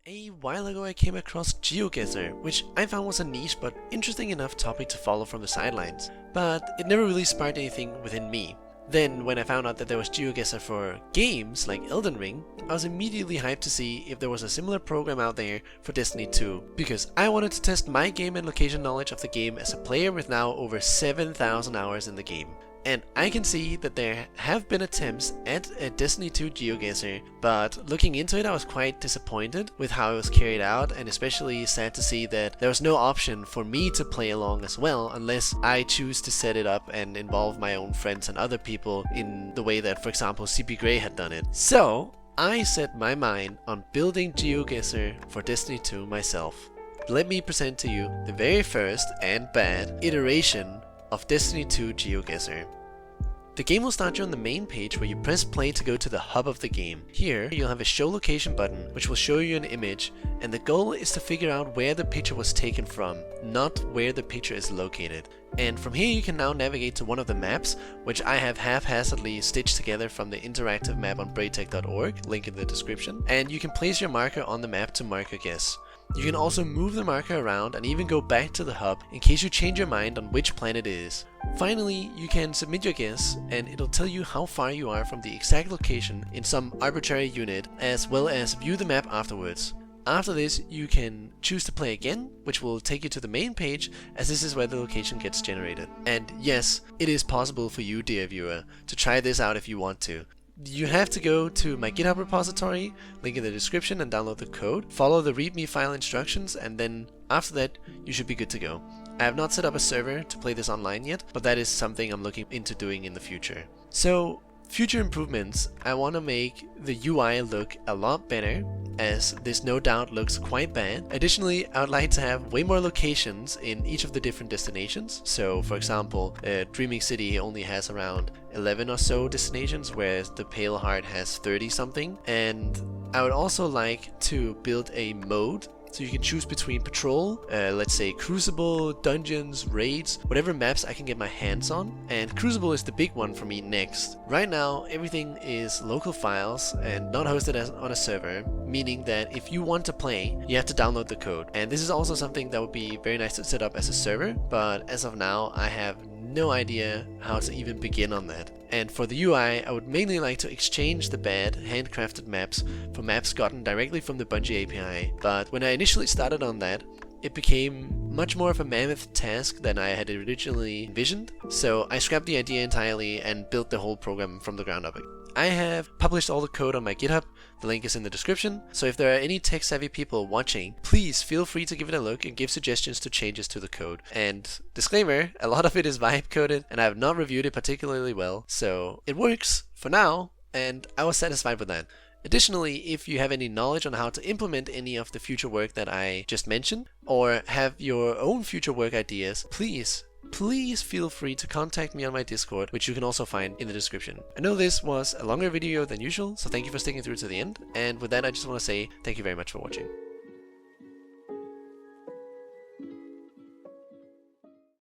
A while ago I came across GeoGuessr, which I found was a niche but interesting enough topic to follow from the sidelines, but it never really sparked anything within me. Then when I found out that there was GeoGuessr for games like Elden Ring, I was immediately hyped to see if there was a similar program out there for Destiny 2, because I wanted to test my game and location knowledge of the game as a player with now over 7,000 hours in the game. And I can see that there have been attempts at a Destiny 2 GeoGuessr, but looking into it I was quite disappointed with how it was carried out, and especially sad to see that there was no option for me to play along as well unless I choose to set it up and involve my own friends and other people in the way that, for example, CP Grey had done it. So I set my mind on building GeoGuessr for Destiny 2 myself. Let me present to you the very first and bad iteration of Destiny 2 GeoGuessr. The game will start you on the main page where you press play to go to the hub of the game. Here you'll have a show location button which will show you an image, and the goal is to figure out where the picture was taken from, not where the picture is located. And from here you can now navigate to one of the maps, which I have haphazardly stitched together from the interactive map on braytech.org, link in the description, and you can place your marker on the map to mark your guess. You can also move the marker around and even go back to the hub in case you change your mind on which planet it is. Finally, you can submit your guess and it'll tell you how far you are from the exact location in some arbitrary unit, as well as view the map afterwards. After this, you can choose to play again, which will take you to the main page, as this is where the location gets generated. And yes, it is possible for you, dear viewer, to try this out if you want to. You have to go to my GitHub repository, link in the description, and download the code, follow the readme file instructions, and then after that you should be good to go. I have not set up a server to play this online yet, but that is something I'm looking into doing in the future. So, future improvements, I want to make the UI look a lot better, as this no doubt looks quite bad. Additionally, I would like to have way more locations in each of the different destinations. So for example, Dreaming City only has around 11 or so destinations, whereas the Pale Heart has 30 something. And I would also like to build a mode so you can choose between patrol, let's say Crucible, dungeons, raids, whatever maps I can get my hands on. And Crucible is the big one for me next. Right now everything is local files and not hosted on a server, meaning that if you want to play, you have to download the code. And this is also something that would be very nice to set up as a server, but as of now I have no idea how to even begin on that. And for the UI, I would mainly like to exchange the bad handcrafted maps for maps gotten directly from the Bungie API. But when I initially started on that, it became much more of a mammoth task than I had originally envisioned, so I scrapped the idea entirely and built the whole program from the ground up. I have published all the code on my GitHub, the link is in the description, so if there are any tech-savvy people watching, please feel free to give it a look and give suggestions to changes to the code. And disclaimer, a lot of it is vibe coded and I have not reviewed it particularly well, so it works for now and I was satisfied with that. Additionally, if you have any knowledge on how to implement any of the future work that I just mentioned, or have your own future work ideas, please feel free to contact me on my Discord, which you can also find in the description. I know this was a longer video than usual, so thank you for sticking through to the end, and with that I just want to say thank you very much for watching.